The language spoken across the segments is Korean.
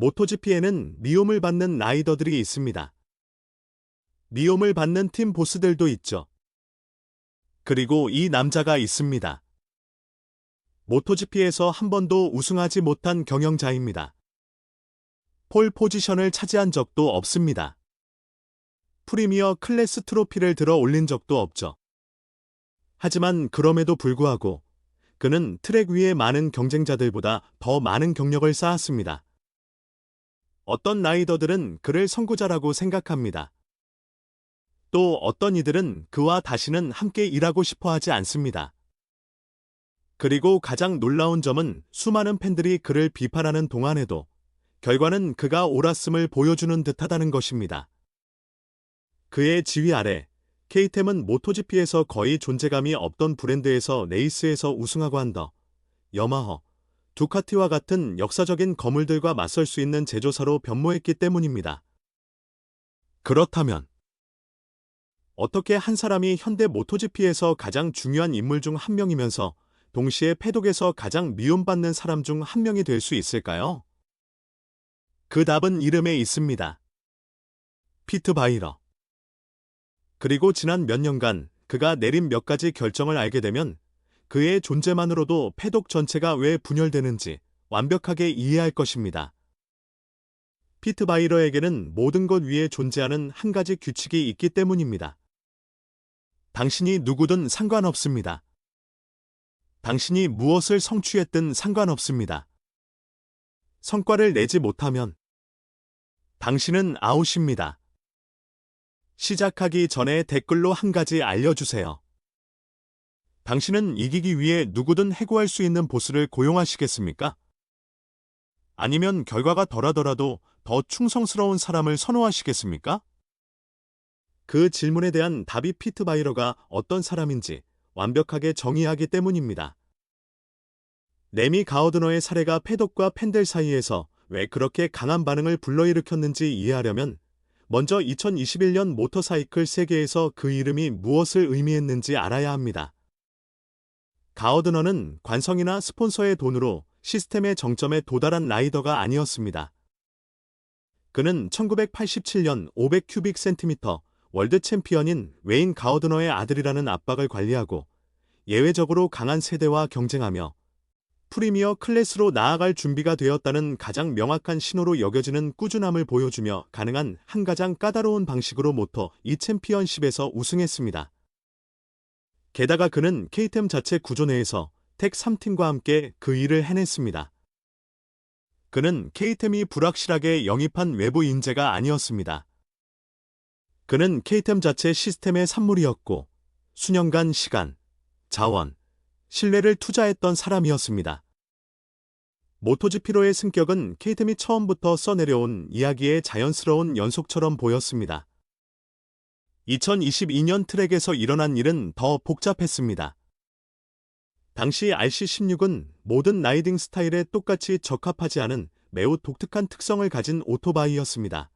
모토GP에는 미움을 받는 라이더들이 있습니다. 미움을 받는 팀 보스들도 있죠. 그리고 이 남자가 있습니다. 모토GP에서 한 번도 우승하지 못한 경영자입니다. 폴 포지션을 차지한 적도 없습니다. 프리미어 클래스 트로피를 들어 올린 적도 없죠. 하지만 그럼에도 불구하고 그는 트랙 위의 많은 경쟁자들보다 더 많은 경력을 쌓았습니다. 어떤 라이더들은 그를 선구자라고 생각합니다. 또 어떤 이들은 그와 다시는 함께 일하고 싶어 하지 않습니다. 그리고 가장 놀라운 점은 수많은 팬들이 그를 비판하는 동안에도 결과는 그가 옳았음을 보여주는 듯하다는 것입니다. 그의 지휘 아래 KTM은 모토GP에서 거의 존재감이 없던 브랜드에서 레이스에서 우승하고 한더, 여마허, 두카티와 같은 역사적인 거물들과 맞설 수 있는 제조사로 변모했기 때문입니다. 그렇다면 어떻게 한 사람이 현대 모토GP에서 가장 중요한 인물 중 한 명이면서 동시에 패독에서 가장 미움받는 사람 중 한 명이 될 수 있을까요? 그 답은 이름에 있습니다. 피트 바이러. 그리고 지난 몇 년간 그가 내린 몇 가지 결정을 알게 되면 그의 존재만으로도 패독 전체가 왜 분열되는지 완벽하게 이해할 것입니다. 피트 바이러에게는 모든 것 위에 존재하는 한 가지 규칙이 있기 때문입니다. 당신이 누구든 상관없습니다. 당신이 무엇을 성취했든 상관없습니다. 성과를 내지 못하면 당신은 아웃입니다. 시작하기 전에 댓글로 한 가지 알려주세요. 당신은 이기기 위해 누구든 해고할 수 있는 보스를 고용하시겠습니까? 아니면 결과가 덜하더라도 더 충성스러운 사람을 선호하시겠습니까? 그 질문에 대한 답이 피트 바이러가 어떤 사람인지 완벽하게 정의하기 때문입니다. 레미 가우드너의 사례가 패독과 팬들 사이에서 왜 그렇게 강한 반응을 불러일으켰는지 이해하려면 먼저 2021년 모터사이클 세계에서 그 이름이 무엇을 의미했는지 알아야 합니다. 가우드너는 관성이나 스폰서의 돈으로 시스템의 정점에 도달한 라이더가 아니었습니다. 그는 1987년 500 큐빅 센티미터 월드 챔피언인 웨인 가우드너의 아들이라는 압박을 관리하고 예외적으로 강한 세대와 경쟁하며 프리미어 클래스로 나아갈 준비가 되었다는 가장 명확한 신호로 여겨지는 꾸준함을 보여주며 가능한 한 가장 까다로운 방식으로 모터 이 챔피언십에서 우승했습니다. 게다가 그는 KTM 자체 구조 내에서 텍 3팀과 함께 그 일을 해냈습니다. 그는 KTM이 불확실하게 영입한 외부 인재가 아니었습니다. 그는 KTM 자체 시스템의 산물이었고 수년간 시간, 자원, 신뢰를 투자했던 사람이었습니다. 모토GP로의 승격은 KTM이 처음부터 써내려온 이야기의 자연스러운 연속처럼 보였습니다. 2022년 트랙에서 일어난 일은 더 복잡했습니다. 당시 RC16은 모든 라이딩 스타일에 똑같이 적합하지 않은 매우 독특한 특성을 가진 오토바이였습니다.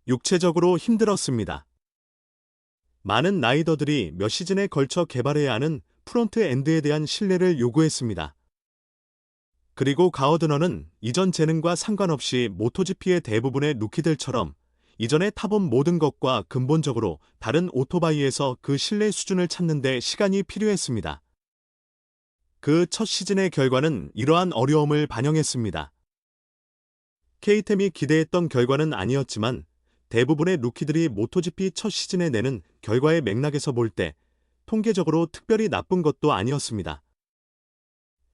육체적으로 힘들었습니다. 많은 라이더들이 몇 시즌에 걸쳐 개발해야 하는 프론트 엔드에 대한 신뢰를 요구했습니다. 그리고 가우드너는 이전 재능과 상관없이 모토GP의 대부분의 루키들처럼 이전에 타본 모든 것과 근본적으로 다른 오토바이에서 그 신뢰 수준을 찾는 데 시간이 필요했습니다. 그 첫 시즌의 결과는 이러한 어려움을 반영했습니다. KTM이 기대했던 결과는 아니었지만 대부분의 루키들이 모토GP 첫 시즌에 내는 결과의 맥락에서 볼 때 통계적으로 특별히 나쁜 것도 아니었습니다.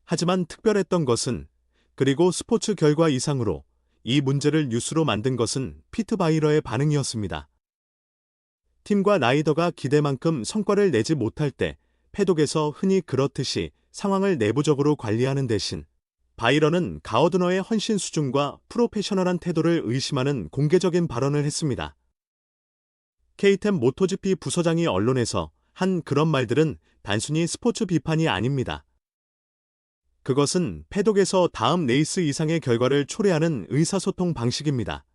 하지만 특별했던 것은 그리고 스포츠 결과 이상으로 이 문제를 뉴스로 만든 것은 피트 바이러의 반응이었습니다. 팀과 라이더가 기대만큼 성과를 내지 못할 때 패독에서 흔히 그렇듯이 상황을 내부적으로 관리하는 대신 바이러는 가우드너의 헌신 수준과 프로페셔널한 태도를 의심하는 공개적인 발언을 했습니다. KTM 모토GP 부서장이 언론에서 한 그런 말들은 단순히 스포츠 비판이 아닙니다. 그것은 패독에서 다음 레이스 이상의 결과를 초래하는 의사소통 방식입니다.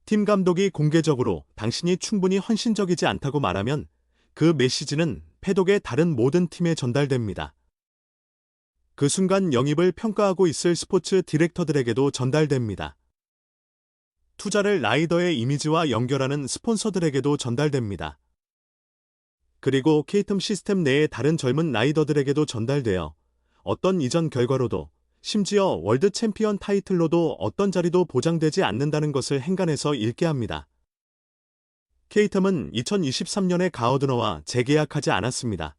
팀 감독이 공개적으로 당신이 충분히 헌신적이지 않다고 말하면 그 메시지는 패독의 다른 모든 팀에 전달됩니다. 그 순간 영입을 평가하고 있을 스포츠 디렉터들에게도 전달됩니다. 투자를 라이더의 이미지와 연결하는 스폰서들에게도 전달됩니다. 그리고 케이텀 시스템 내의 다른 젊은 라이더들에게도 전달되어 어떤 이전 결과로도 심지어 월드 챔피언 타이틀로도 어떤 자리도 보장되지 않는다는 것을 행간에서 읽게 합니다. 케이텀은 2023년에 가어드너와 재계약하지 않았습니다.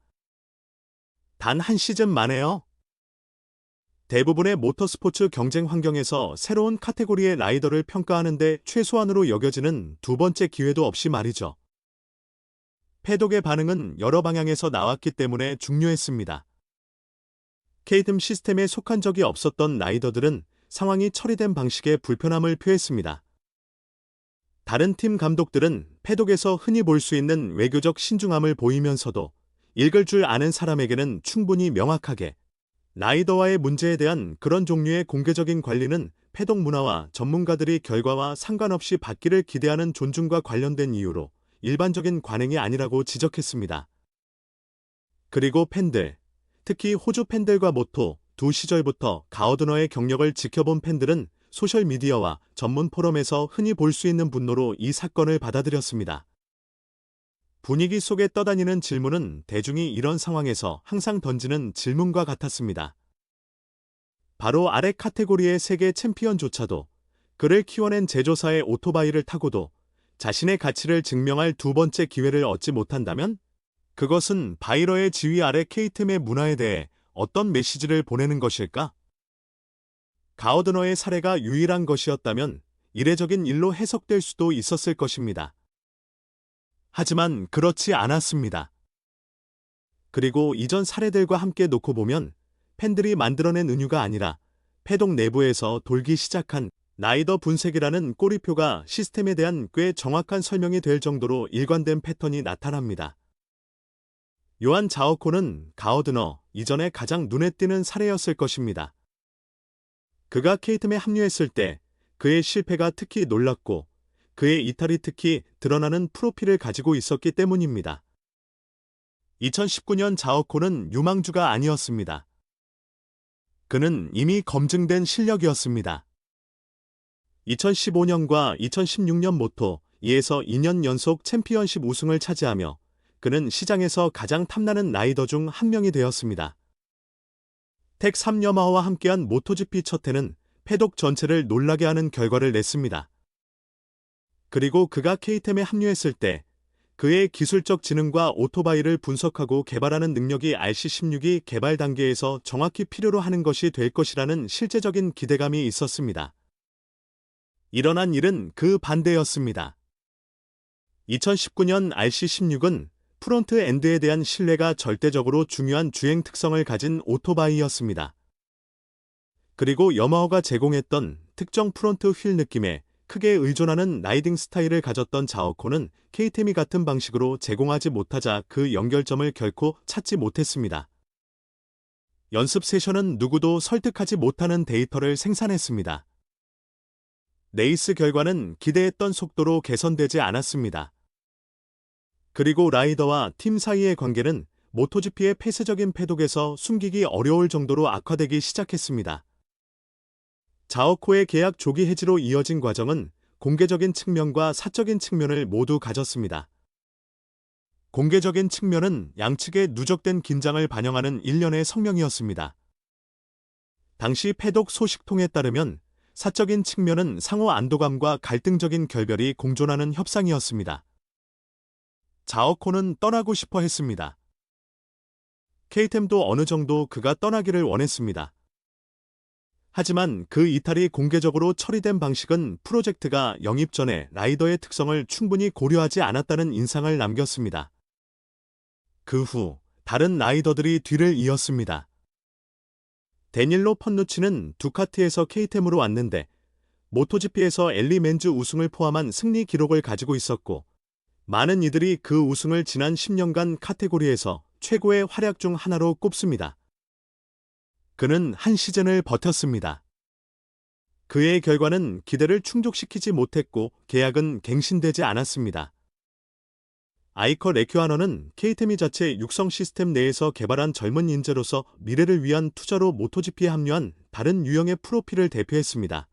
단 한 시즌 만에요. 대부분의 모터스포츠 경쟁 환경에서 새로운 카테고리의 라이더를 평가하는데 최소한으로 여겨지는 두 번째 기회도 없이 말이죠. 패독의 반응은 여러 방향에서 나왔기 때문에 중요했습니다. 케이텀 시스템에 속한 적이 없었던 라이더들은 상황이 처리된 방식에 불편함을 표했습니다. 다른 팀 감독들은 패독에서 흔히 볼 수 있는 외교적 신중함을 보이면서도 읽을 줄 아는 사람에게는 충분히 명확하게 라이더와의 문제에 대한 그런 종류의 공개적인 관리는 패독 문화와 전문가들이 결과와 상관없이 받기를 기대하는 존중과 관련된 이유로 일반적인 관행이 아니라고 지적했습니다. 그리고 팬들, 특히 호주 팬들과 모토 두 시절부터 가어드너의 경력을 지켜본 팬들은 소셜미디어와 전문 포럼에서 흔히 볼 수 있는 분노로 이 사건을 받아들였습니다. 분위기 속에 떠다니는 질문은 대중이 이런 상황에서 항상 던지는 질문과 같았습니다. 바로 아래 카테고리의 세계 챔피언조차도 그를 키워낸 제조사의 오토바이를 타고도 자신의 가치를 증명할 두 번째 기회를 얻지 못한다면 그것은 바이러의 지휘 아래 케이템의 문화에 대해 어떤 메시지를 보내는 것일까? 가어드너의 사례가 유일한 것이었다면 이례적인 일로 해석될 수도 있었을 것입니다. 하지만 그렇지 않았습니다. 그리고 이전 사례들과 함께 놓고 보면 팬들이 만들어낸 은유가 아니라 패독 내부에서 돌기 시작한 라이더 분색이라는 꼬리표가 시스템에 대한 꽤 정확한 설명이 될 정도로 일관된 패턴이 나타납니다. 요한 자오코는 가어드너 이전에 가장 눈에 띄는 사례였을 것입니다. 그가 케이텀에 합류했을 때 그의 실패가 특히 놀랍고 그의 이탈이 특히 드러나는 프로필을 가지고 있었기 때문입니다. 2019년 자오코는 유망주가 아니었습니다. 그는 이미 검증된 실력이었습니다. 2015년과 2016년 모토 2에서 2년 연속 챔피언십 우승을 차지하며 그는 시장에서 가장 탐나는 라이더 중 한 명이 되었습니다. 텍 3여마와 함께한 모토GP 첫 해는 패독 전체를 놀라게 하는 결과를 냈습니다. 그리고 그가 케이템에 합류했을 때 그의 기술적 지능과 오토바이를 분석하고 개발하는 능력이 RC16이 개발 단계에서 정확히 필요로 하는 것이 될 것이라는 실제적인 기대감이 있었습니다. 일어난 일은 그 반대였습니다. 2019년 RC16은 프론트 엔드에 대한 신뢰가 절대적으로 중요한 주행 특성을 가진 오토바이였습니다. 그리고 여마하가 제공했던 특정 프론트 휠 느낌에 크게 의존하는 라이딩 스타일을 가졌던 자오코는 케이템이 같은 방식으로 제공하지 못하자 그 연결점을 결코 찾지 못했습니다. 연습 세션은 누구도 설득하지 못하는 데이터를 생산했습니다. 레이스 결과는 기대했던 속도로 개선되지 않았습니다. 그리고 라이더와 팀 사이의 관계는 모토GP의 폐쇄적인 패독에서 숨기기 어려울 정도로 악화되기 시작했습니다. 자오코의 계약 조기 해지로 이어진 과정은 공개적인 측면과 사적인 측면을 모두 가졌습니다. 공개적인 측면은 양측의 누적된 긴장을 반영하는 일련의 성명이었습니다. 당시 패독 소식통에 따르면 사적인 측면은 상호 안도감과 갈등적인 결별이 공존하는 협상이었습니다. 자오코는 떠나고 싶어 했습니다. 케이템도 어느 정도 그가 떠나기를 원했습니다. 하지만 그 이탈이 공개적으로 처리된 방식은 프로젝트가 영입 전에 라이더의 특성을 충분히 고려하지 않았다는 인상을 남겼습니다. 그 후 다른 라이더들이 뒤를 이었습니다. 데닐로 펀누치는 두카티에서 케이템으로 왔는데 모토GP에서 엘리 맨즈 우승을 포함한 승리 기록을 가지고 있었고 많은 이들이 그 우승을 지난 10년간 카테고리에서 최고의 활약 중 하나로 꼽습니다. 그는 한 시즌을 버텼습니다. 그의 결과는 기대를 충족시키지 못했고 계약은 갱신되지 않았습니다. 아이커 레큐아너는 케이템이 자체 육성 시스템 내에서 개발한 젊은 인재로서 미래를 위한 투자로 모토GP에 합류한 다른 유형의 프로필을 대표했습니다.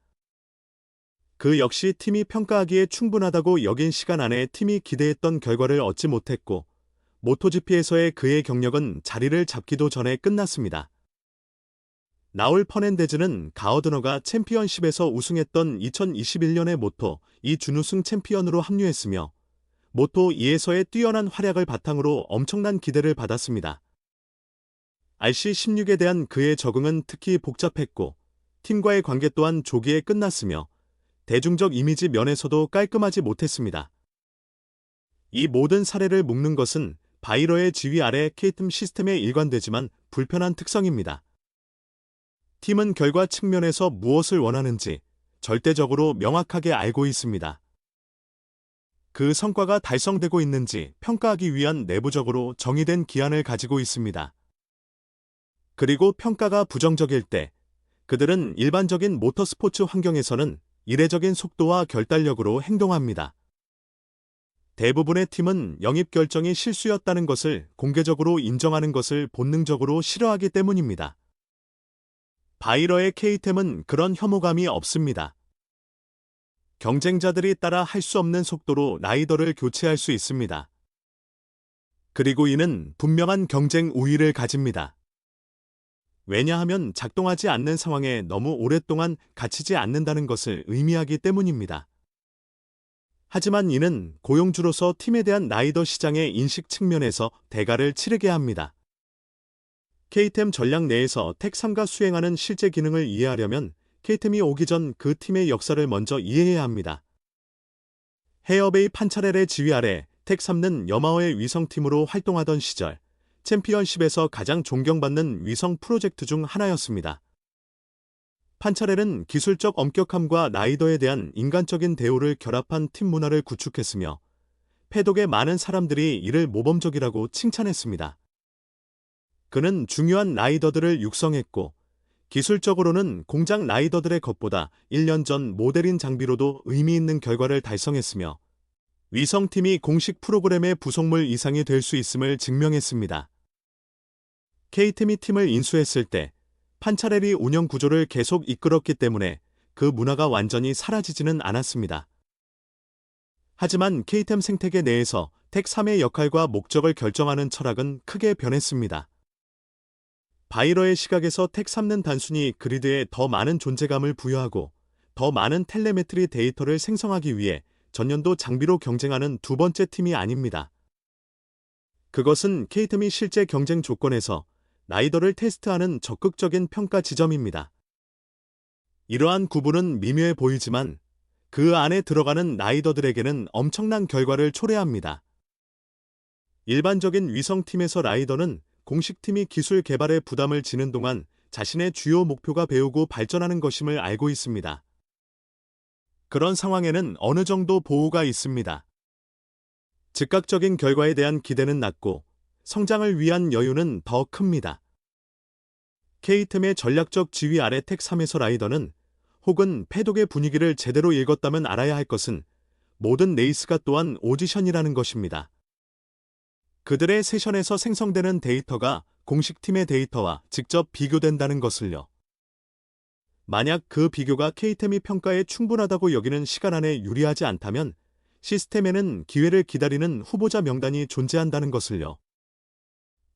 그 역시 팀이 평가하기에 충분하다고 여긴 시간 안에 팀이 기대했던 결과를 얻지 못했고 모토GP에서의 그의 경력은 자리를 잡기도 전에 끝났습니다. 나울 퍼넨데즈는 가어드너가 챔피언십에서 우승했던 2021년의 모토 2 준우승 챔피언으로 합류했으며 모토 2에서의 뛰어난 활약을 바탕으로 엄청난 기대를 받았습니다. RC16에 대한 그의 적응은 특히 복잡했고 팀과의 관계 또한 조기에 끝났으며 대중적 이미지 면에서도 깔끔하지 못했습니다. 이 모든 사례를 묶는 것은 바이러의 지휘 아래 케이템 시스템에 일관되지만 불편한 특성입니다. 팀은 결과 측면에서 무엇을 원하는지 절대적으로 명확하게 알고 있습니다. 그 성과가 달성되고 있는지 평가하기 위한 내부적으로 정의된 기한을 가지고 있습니다. 그리고 평가가 부정적일 때 그들은 일반적인 모터스포츠 환경에서는 이례적인 속도와 결단력으로 행동합니다. 대부분의 팀은 영입 결정이 실수였다는 것을 공개적으로 인정하는 것을 본능적으로 싫어하기 때문입니다. 바이러의 케이템은 그런 혐오감이 없습니다. 경쟁자들이 따라 할 수 없는 속도로 라이더를 교체할 수 있습니다. 그리고 이는 분명한 경쟁 우위를 가집니다. 왜냐하면 작동하지 않는 상황에 너무 오랫동안 갇히지 않는다는 것을 의미하기 때문입니다. 하지만 이는 고용주로서 팀에 대한 라이더 시장의 인식 측면에서 대가를 치르게 합니다. 케이템 전략 내에서 텍3가 수행하는 실제 기능을 이해하려면 케이템이 오기 전 그 팀의 역사를 먼저 이해해야 합니다. 헤어베이 판차렐의 지휘 아래 텍3는 여마어의 위성팀으로 활동하던 시절 챔피언십에서 가장 존경받는 위성 프로젝트 중 하나였습니다. 판차렐은 기술적 엄격함과 라이더에 대한 인간적인 대우를 결합한 팀 문화를 구축했으며 패독의 많은 사람들이 이를 모범적이라고 칭찬했습니다. 그는 중요한 라이더들을 육성했고 기술적으로는 공장 라이더들의 것보다 1년 전 모델인 장비로도 의미 있는 결과를 달성했으며 위성팀이 공식 프로그램의 부속물 이상이 될 수 있음을 증명했습니다. 케이템이 팀을 인수했을 때 판차렐이 운영 구조를 계속 이끌었기 때문에 그 문화가 완전히 사라지지는 않았습니다. 하지만 케이템 생태계 내에서 텍3의 역할과 목적을 결정하는 철학은 크게 변했습니다. 바이러의 시각에서 텍3는 단순히 그리드에 더 많은 존재감을 부여하고 더 많은 텔레메트리 데이터를 생성하기 위해 전년도 장비로 경쟁하는 두 번째 팀이 아닙니다. 그것은 케이템이 실제 경쟁 조건에서 라이더를 테스트하는 적극적인 평가 지점입니다. 이러한 구분은 미묘해 보이지만 그 안에 들어가는 라이더들에게는 엄청난 결과를 초래합니다. 일반적인 위성팀에서 라이더는 공식팀이 기술 개발에 부담을 지는 동안 자신의 주요 목표가 배우고 발전하는 것임을 알고 있습니다. 그런 상황에는 어느 정도 보호가 있습니다. 즉각적인 결과에 대한 기대는 낮고 성장을 위한 여유는 더 큽니다. 케이템의 전략적 지휘 아래 텍3에서 라이더는 혹은 패독의 분위기를 제대로 읽었다면 알아야 할 것은 모든 레이스가 또한 오디션이라는 것입니다. 그들의 세션에서 생성되는 데이터가 공식팀의 데이터와 직접 비교된다는 것을요. 만약 그 비교가 케이템이 평가에 충분하다고 여기는 시간 안에 유리하지 않다면 시스템에는 기회를 기다리는 후보자 명단이 존재한다는 것을요.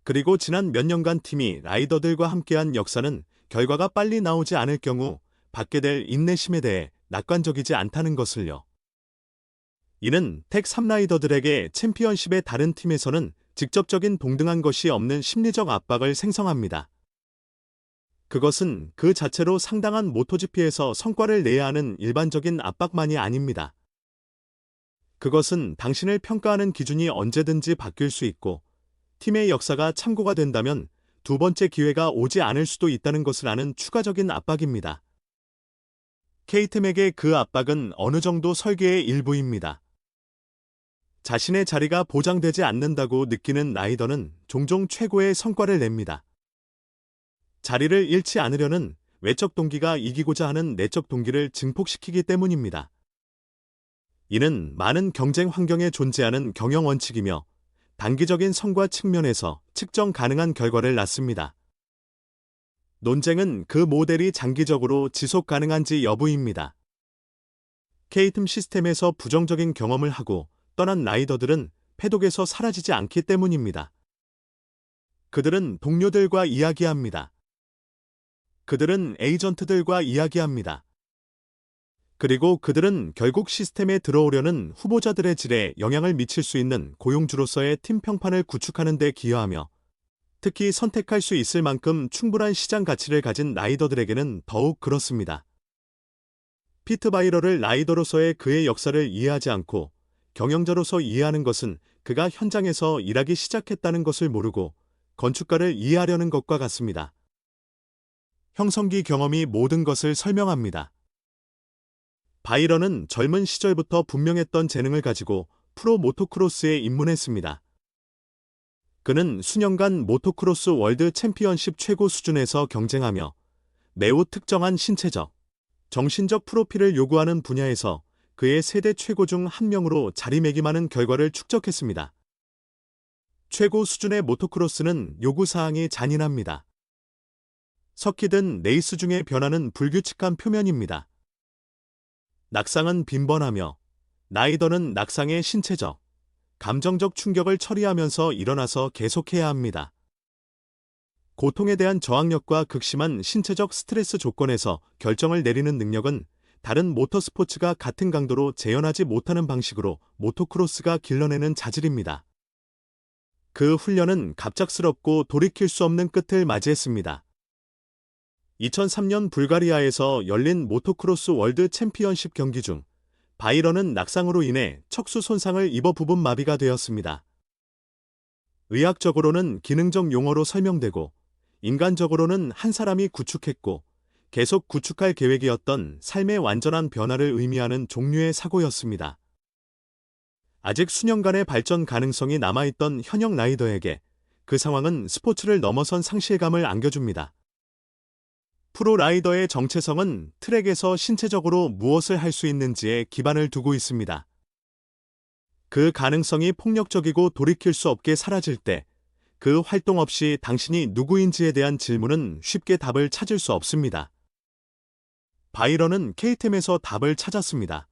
그리고 지난 몇 년간 팀이 라이더들과 함께한 역사는 결과가 빨리 나오지 않을 경우 받게 될 인내심에 대해 낙관적이지 않다는 것을요. 이는 텍3 라이더들에게 챔피언십의 다른 팀에서는 직접적인 동등한 것이 없는 심리적 압박을 생성합니다. 그것은 그 자체로 상당한 모토GP에서 성과를 내야 하는 일반적인 압박만이 아닙니다. 그것은 당신을 평가하는 기준이 언제든지 바뀔 수 있고 팀의 역사가 참고가 된다면 두 번째 기회가 오지 않을 수도 있다는 것을 아는 추가적인 압박입니다. 케이템에게 그 압박은 어느 정도 설계의 일부입니다. 자신의 자리가 보장되지 않는다고 느끼는 라이더는 종종 최고의 성과를 냅니다. 자리를 잃지 않으려는 외적 동기가 이기고자 하는 내적 동기를 증폭시키기 때문입니다. 이는 많은 경쟁 환경에 존재하는 경영 원칙이며 단기적인 성과 측면에서 측정 가능한 결과를 낳습니다. 논쟁은 그 모델이 장기적으로 지속 가능한지 여부입니다. 케이템 시스템에서 부정적인 경험을 하고 떠난 라이더들은 패독에서 사라지지 않기 때문입니다. 그들은 동료들과 이야기합니다. 그들은 에이전트들과 이야기합니다. 그리고 그들은 결국 시스템에 들어오려는 후보자들의 질에 영향을 미칠 수 있는 고용주로서의 팀 평판을 구축하는 데 기여하며 특히 선택할 수 있을 만큼 충분한 시장 가치를 가진 라이더들에게는 더욱 그렇습니다. 피트 바이러를 라이더로서의 그의 역사를 이해하지 않고 경영자로서 이해하는 것은 그가 현장에서 일하기 시작했다는 것을 모르고 건축가를 이해하려는 것과 같습니다. 형성기 경험이 모든 것을 설명합니다. 바이런은 젊은 시절부터 분명했던 재능을 가지고 프로 모토크로스에 입문했습니다. 그는 수년간 모토크로스 월드 챔피언십 최고 수준에서 경쟁하며 매우 특정한 신체적, 정신적 프로필을 요구하는 분야에서 그의 세대 최고 중 한 명으로 자리매김하는 결과를 축적했습니다. 최고 수준의 모토크로스는 요구사항이 잔인합니다. 석희든 레이스 중의 변화는 불규칙한 표면입니다. 낙상은 빈번하며 라이더는 낙상의 신체적, 감정적 충격을 처리하면서 일어나서 계속해야 합니다. 고통에 대한 저항력과 극심한 신체적 스트레스 조건에서 결정을 내리는 능력은 다른 모터스포츠가 같은 강도로 재현하지 못하는 방식으로 모토크로스가 길러내는 자질입니다. 그 훈련은 갑작스럽고 돌이킬 수 없는 끝을 맞이했습니다. 2003년 불가리아에서 열린 모토크로스 월드 챔피언십 경기 중 바이런은 낙상으로 인해 척수 손상을 입어 부분 마비가 되었습니다. 의학적으로는 기능적 용어로 설명되고 인간적으로는 한 사람이 구축했고 계속 구축할 계획이었던 삶의 완전한 변화를 의미하는 종류의 사고였습니다. 아직 수년간의 발전 가능성이 남아있던 현역 라이더에게 그 상황은 스포츠를 넘어선 상실감을 안겨줍니다. 프로 라이더의 정체성은 트랙에서 신체적으로 무엇을 할 수 있는지에 기반을 두고 있습니다. 그 가능성이 폭력적이고 돌이킬 수 없게 사라질 때 그 활동 없이 당신이 누구인지에 대한 질문은 쉽게 답을 찾을 수 없습니다. 바이런은 케이템에서 답을 찾았습니다.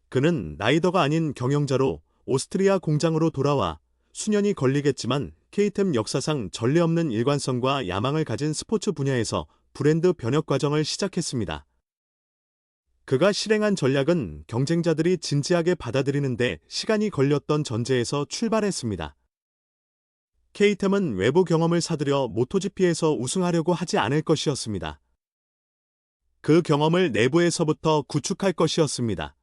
그는 라이더가 아닌 경영자로 오스트리아 공장으로 돌아와 수년이 걸리겠지만 케이템 역사상 전례 없는 일관성과 야망을 가진 스포츠 분야에서 브랜드 변혁 과정을 시작했습니다. 그가 실행한 전략은 경쟁자들이 진지하게 받아들이는데 시간이 걸렸던 전제에서 출발했습니다. 케이템은 외부 경험을 사들여 모토GP에서 우승하려고 하지 않을 것이었습니다. 그 경험을 내부에서부터 구축할 것이었습니다.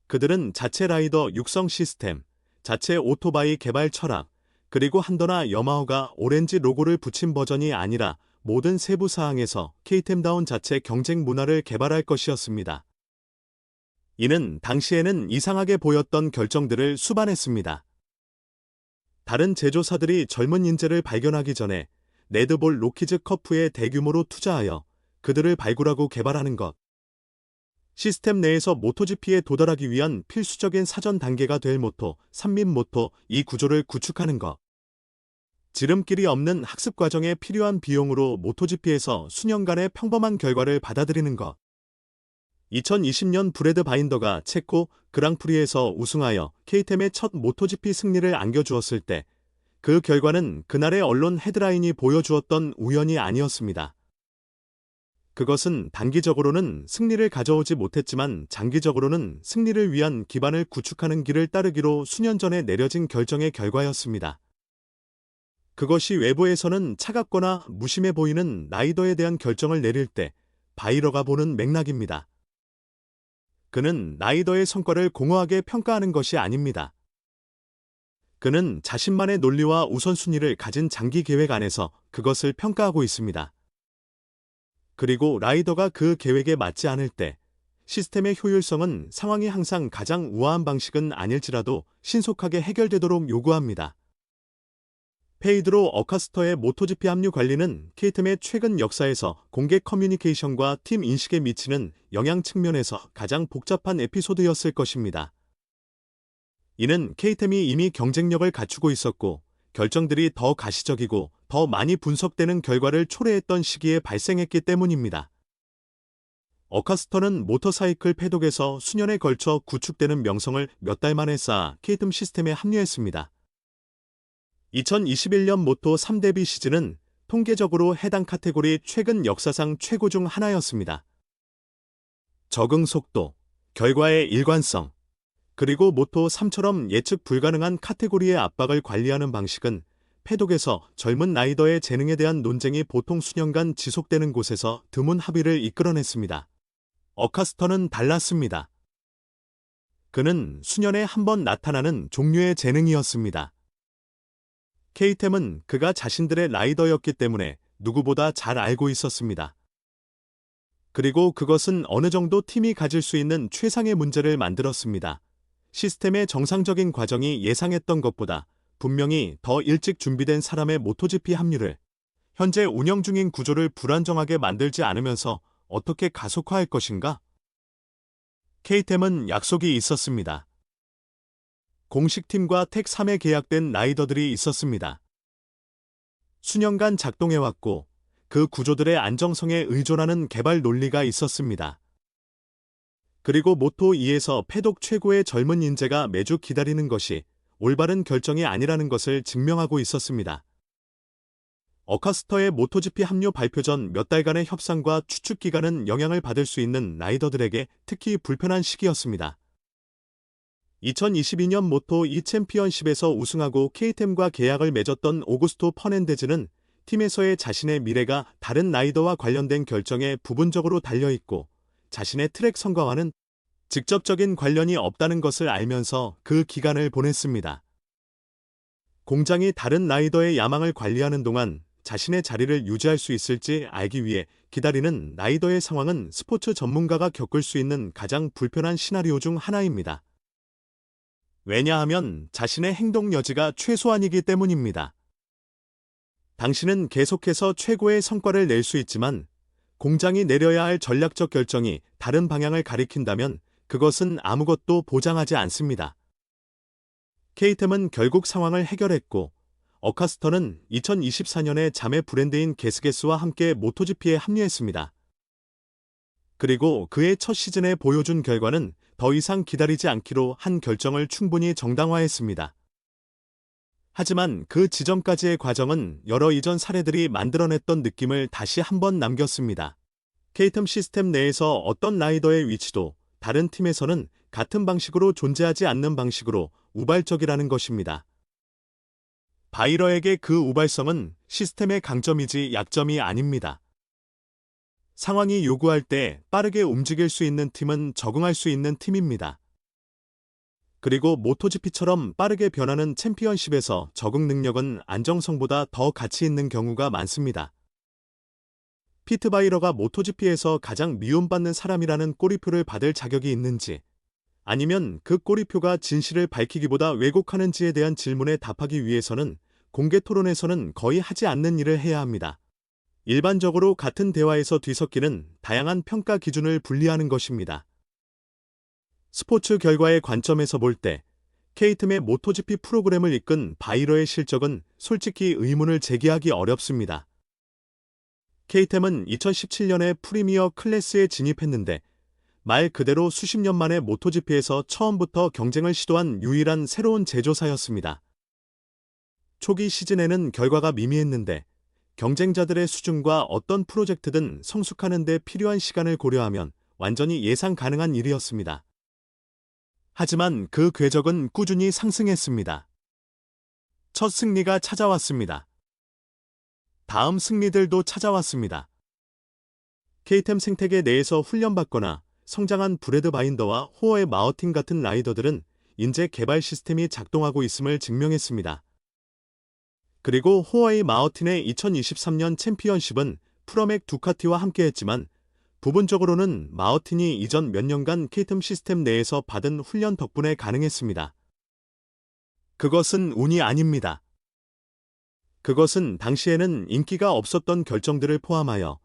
그들은 자체 라이더 육성 시스템, 자체 오토바이 개발 철학, 그리고 한더나 여마하가 오렌지 로고를 붙인 버전이 아니라 모든 세부 사항에서 케이템다운 자체 경쟁 문화를 개발할 것이었습니다. 이는 당시에는 이상하게 보였던 결정들을 수반했습니다. 다른 제조사들이 젊은 인재를 발견하기 전에 레드볼 로키즈 커프에 대규모로 투자하여 그들을 발굴하고 개발하는 것. 시스템 내에서 모토GP에 도달하기 위한 필수적인 사전 단계가 될 모토, 산민 모토, 이 구조를 구축하는 것. 지름길이 없는 학습 과정에 필요한 비용으로 모토GP에서 수년간의 평범한 결과를 받아들이는 것. 2020년 브래드 바인더가 체코 그랑프리에서 우승하여 케이템의 첫 모토GP 승리를 안겨주었을 때 그 결과는 그날의 언론 헤드라인이 보여주었던 우연이 아니었습니다. 그것은 단기적으로는 승리를 가져오지 못했지만 장기적으로는 승리를 위한 기반을 구축하는 길을 따르기로 수년 전에 내려진 결정의 결과였습니다. 그것이 외부에서는 차갑거나 무심해 보이는 라이더에 대한 결정을 내릴 때 바이러가 보는 맥락입니다. 그는 라이더의 성과를 공허하게 평가하는 것이 아닙니다. 그는 자신만의 논리와 우선순위를 가진 장기 계획 안에서 그것을 평가하고 있습니다. 그리고 라이더가 그 계획에 맞지 않을 때 시스템의 효율성은 상황이 항상 가장 우아한 방식은 아닐지라도 신속하게 해결되도록 요구합니다. 페이드로 어카스터의 모토GP 합류 관리는 케이템의 최근 역사에서 공개 커뮤니케이션과 팀 인식에 미치는 영향 측면에서 가장 복잡한 에피소드였을 것입니다. 이는 K템이 이미 경쟁력을 갖추고 있었고 결정들이 더 가시적이고 더 많이 분석되는 결과를 초래했던 시기에 발생했기 때문입니다. 어카스터는 모터사이클 패독에서 수년에 걸쳐 구축되는 명성을 몇 달 만에 쌓아 K템 시스템에 합류했습니다. 2021년 모토 3대비 시즌은 통계적으로 해당 카테고리 최근 역사상 최고 중 하나였습니다. 적응 속도, 결과의 일관성, 그리고 모토 3처럼 예측 불가능한 카테고리의 압박을 관리하는 방식은 패독에서 젊은 라이더의 재능에 대한 논쟁이 보통 수년간 지속되는 곳에서 드문 합의를 이끌어냈습니다. 어카스터는 달랐습니다. 그는 수년에 한 번 나타나는 종류의 재능이었습니다. K템은 그가 자신들의 라이더였기 때문에 누구보다 잘 알고 있었습니다. 그리고 그것은 어느 정도 팀이 가질 수 있는 최상의 문제를 만들었습니다. 시스템의 정상적인 과정이 예상했던 것보다 분명히 더 일찍 준비된 사람의 모토GP 합류를 현재 운영 중인 구조를 불안정하게 만들지 않으면서 어떻게 가속화할 것인가? K템은 약속이 있었습니다. 공식팀과 텍3에 계약된 라이더들이 있었습니다. 수년간 작동해왔고 그 구조들의 안정성에 의존하는 개발 논리가 있었습니다. 그리고 모토2에서 패독 최고의 젊은 인재가 매주 기다리는 것이 올바른 결정이 아니라는 것을 증명하고 있었습니다. 어카스터의 모토GP 합류 발표 전 몇 달간의 협상과 추측 기간은 영향을 받을 수 있는 라이더들에게 특히 불편한 시기였습니다. 2022년 모토2 챔피언십에서 우승하고 K템과 계약을 맺었던 오구스토 퍼넨데즈는 팀에서의 자신의 미래가 다른 라이더와 관련된 결정에 부분적으로 달려있고 자신의 트랙 성과와는 직접적인 관련이 없다는 것을 알면서 그 기간을 보냈습니다. 공장이 다른 라이더의 야망을 관리하는 동안 자신의 자리를 유지할 수 있을지 알기 위해 기다리는 라이더의 상황은 스포츠 전문가가 겪을 수 있는 가장 불편한 시나리오 중 하나입니다. 왜냐하면 자신의 행동 여지가 최소한이기 때문입니다. 당신은 계속해서 최고의 성과를 낼 수 있지만 공장이 내려야 할 전략적 결정이 다른 방향을 가리킨다면 그것은 아무것도 보장하지 않습니다. K템은 결국 상황을 해결했고 어카스터는 2024년에 자매 브랜드인 게스게스와 함께 모토GP에 합류했습니다. 그리고 그의 첫 시즌에 보여준 결과는 더 이상 기다리지 않기로 한 결정을 충분히 정당화했습니다. 하지만 그 지점까지의 과정은 여러 이전 사례들이 만들어냈던 느낌을 다시 한번 남겼습니다. K템 시스템 내에서 어떤 라이더의 위치도 다른 팀에서는 같은 방식으로 존재하지 않는 방식으로 우발적이라는 것입니다. 바이러에게 그 우발성은 시스템의 강점이지 약점이 아닙니다. 상황이 요구할 때 빠르게 움직일 수 있는 팀은 적응할 수 있는 팀입니다. 그리고 모토GP처럼 빠르게 변하는 챔피언십에서 적응 능력은 안정성보다 더 가치 있는 경우가 많습니다. 피트 바이러가 모토GP에서 가장 미움받는 사람이라는 꼬리표를 받을 자격이 있는지, 아니면 그 꼬리표가 진실을 밝히기보다 왜곡하는지에 대한 질문에 답하기 위해서는 공개 토론에서는 거의 하지 않는 일을 해야 합니다. 일반적으로 같은 대화에서 뒤섞이는 다양한 평가 기준을 분리하는 것입니다. 스포츠 결과의 관점에서 볼 때 K템의 모토GP 프로그램을 이끈 바이러의 실적은 솔직히 의문을 제기하기 어렵습니다. K템은 2017년에 프리미어 클래스에 진입했는데 말 그대로 수십 년 만에 모토GP에서 처음부터 경쟁을 시도한 유일한 새로운 제조사였습니다. 초기 시즌에는 결과가 미미했는데 경쟁자들의 수준과 어떤 프로젝트든 성숙하는 데 필요한 시간을 고려하면 완전히 예상 가능한 일이었습니다. 하지만 그 궤적은 꾸준히 상승했습니다. 첫 승리가 찾아왔습니다. 다음 승리들도 찾아왔습니다. K템 생태계 내에서 훈련받거나 성장한 브래드 바인더와 호어의 마어틴 같은 라이더들은 인재 개발 시스템이 작동하고 있음을 증명했습니다. 그리고 호어의 마어틴의 2023년 챔피언십은 프로맥 두카티와 함께했지만 부분적으로는 마어틴이 이전 몇 년간 K템 시스템 내에서 받은 훈련 덕분에 가능했습니다. 그것은 운이 아닙니다. 그것은 당시에는 인기가 없었던 결정들을 포함하여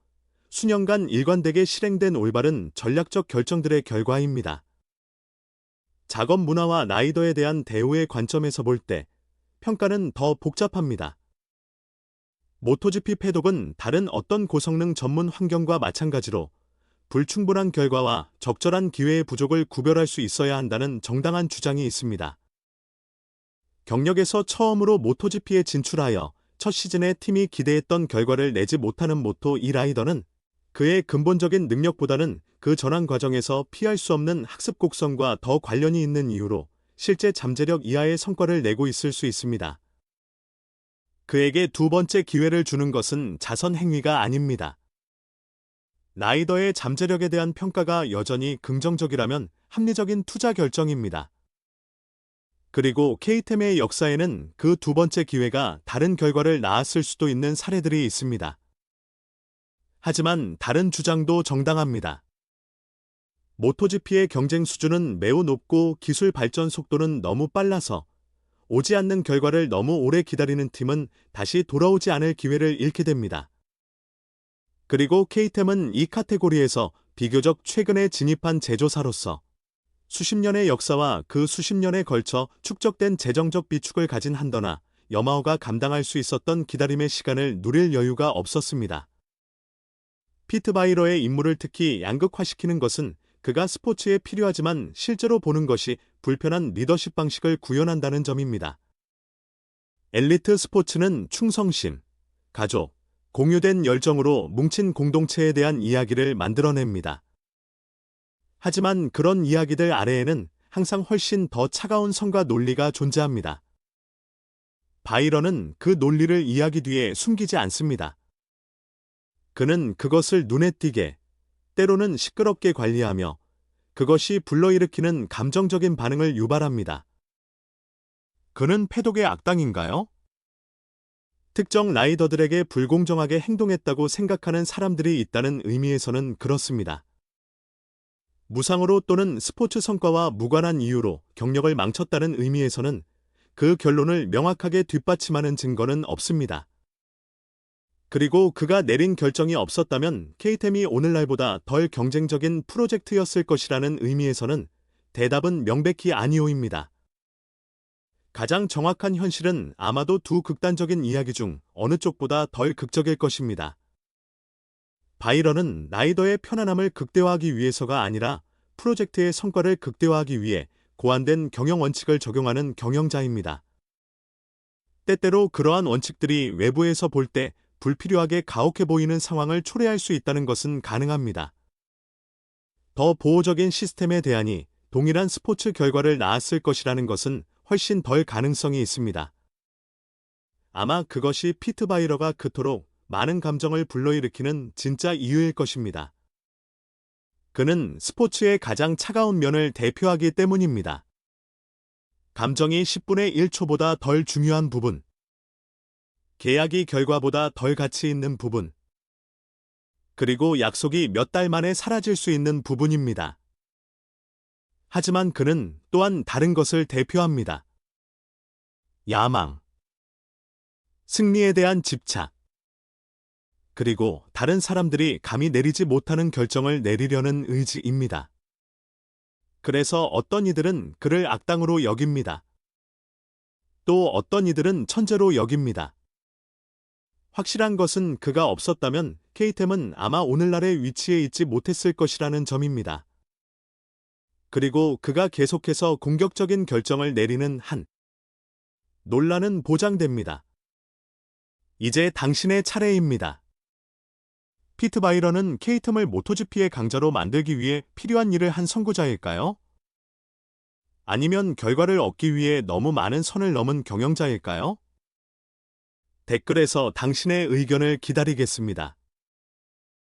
수년간 일관되게 실행된 올바른 전략적 결정들의 결과입니다. 작업 문화와 라이더에 대한 대우의 관점에서 볼 때 평가는 더 복잡합니다. 모토GP 패독은 다른 어떤 고성능 전문 환경과 마찬가지로 불충분한 결과와 적절한 기회의 부족을 구별할 수 있어야 한다는 정당한 주장이 있습니다. 경력에서 처음으로 모토GP에 진출하여 첫 시즌에 팀이 기대했던 결과를 내지 못하는 모토 이 라이더는 그의 근본적인 능력보다는 그 전환 과정에서 피할 수 없는 학습 곡선과 더 관련이 있는 이유로 실제 잠재력 이하의 성과를 내고 있을 수 있습니다. 그에게 두 번째 기회를 주는 것은 자선 행위가 아닙니다. 라이더의 잠재력에 대한 평가가 여전히 긍정적이라면 합리적인 투자 결정입니다. 그리고 KTM의 역사에는 그 두 번째 기회가 다른 결과를 낳았을 수도 있는 사례들이 있습니다. 하지만 다른 주장도 정당합니다. 모토GP의 경쟁 수준은 매우 높고 기술 발전 속도는 너무 빨라서 오지 않는 결과를 너무 오래 기다리는 팀은 다시 돌아오지 않을 기회를 잃게 됩니다. 그리고 KTM은 이 카테고리에서 비교적 최근에 진입한 제조사로서 수십 년의 역사와 그 수십 년에 걸쳐 축적된 재정적 비축을 가진 한더나 여마오가 감당할 수 있었던 기다림의 시간을 누릴 여유가 없었습니다. 피트 바이러의 임무를 특히 양극화시키는 것은 그가 스포츠에 필요하지만 실제로 보는 것이 불편한 리더십 방식을 구현한다는 점입니다. 엘리트 스포츠는 충성심, 가족, 공유된 열정으로 뭉친 공동체에 대한 이야기를 만들어냅니다. 하지만 그런 이야기들 아래에는 항상 훨씬 더 차가운 성과 논리가 존재합니다. 바이런은 그 논리를 이야기 뒤에 숨기지 않습니다. 그는 그것을 눈에 띄게, 때로는 시끄럽게 관리하며 그것이 불러일으키는 감정적인 반응을 유발합니다. 그는 패독의 악당인가요? 특정 라이더들에게 불공정하게 행동했다고 생각하는 사람들이 있다는 의미에서는 그렇습니다. 무상으로 또는 스포츠 성과와 무관한 이유로 경력을 망쳤다는 의미에서는 그 결론을 명확하게 뒷받침하는 증거는 없습니다. 그리고 그가 내린 결정이 없었다면 KTM이 오늘날보다 덜 경쟁적인 프로젝트였을 것이라는 의미에서는 대답은 명백히 아니오입니다. 가장 정확한 현실은 아마도 두 극단적인 이야기 중 어느 쪽보다 덜 극적일 것입니다. 바이런은 라이더의 편안함을 극대화하기 위해서가 아니라 프로젝트의 성과를 극대화하기 위해 고안된 경영 원칙을 적용하는 경영자입니다. 때때로 그러한 원칙들이 외부에서 볼 때 불필요하게 가혹해 보이는 상황을 초래할 수 있다는 것은 가능합니다. 더 보호적인 시스템에 대하니 동일한 스포츠 결과를 낳았을 것이라는 것은 훨씬 덜 가능성이 있습니다. 아마 그것이 피트 바이러가 그토록 많은 감정을 불러일으키는 진짜 이유일 것입니다. 그는 스포츠의 가장 차가운 면을 대표하기 때문입니다. 감정이 10분의 1초보다 덜 중요한 부분, 계약이 결과보다 덜 가치 있는 부분, 그리고 약속이 몇 달 만에 사라질 수 있는 부분입니다. 하지만 그는 또한 다른 것을 대표합니다. 야망, 승리에 대한 집착, 그리고 다른 사람들이 감히 내리지 못하는 결정을 내리려는 의지입니다. 그래서 어떤 이들은 그를 악당으로 여깁니다. 또 어떤 이들은 천재로 여깁니다. 확실한 것은 그가 없었다면 KTM은 아마 오늘날의 위치에 있지 못했을 것이라는 점입니다. 그리고 그가 계속해서 공격적인 결정을 내리는 한 논란은 보장됩니다. 이제 당신의 차례입니다. 피트 바이런은 KTM을 모토GP의 강자로 만들기 위해 필요한 일을 한 선구자일까요? 아니면 결과를 얻기 위해 너무 많은 선을 넘은 경영자일까요? 댓글에서 당신의 의견을 기다리겠습니다.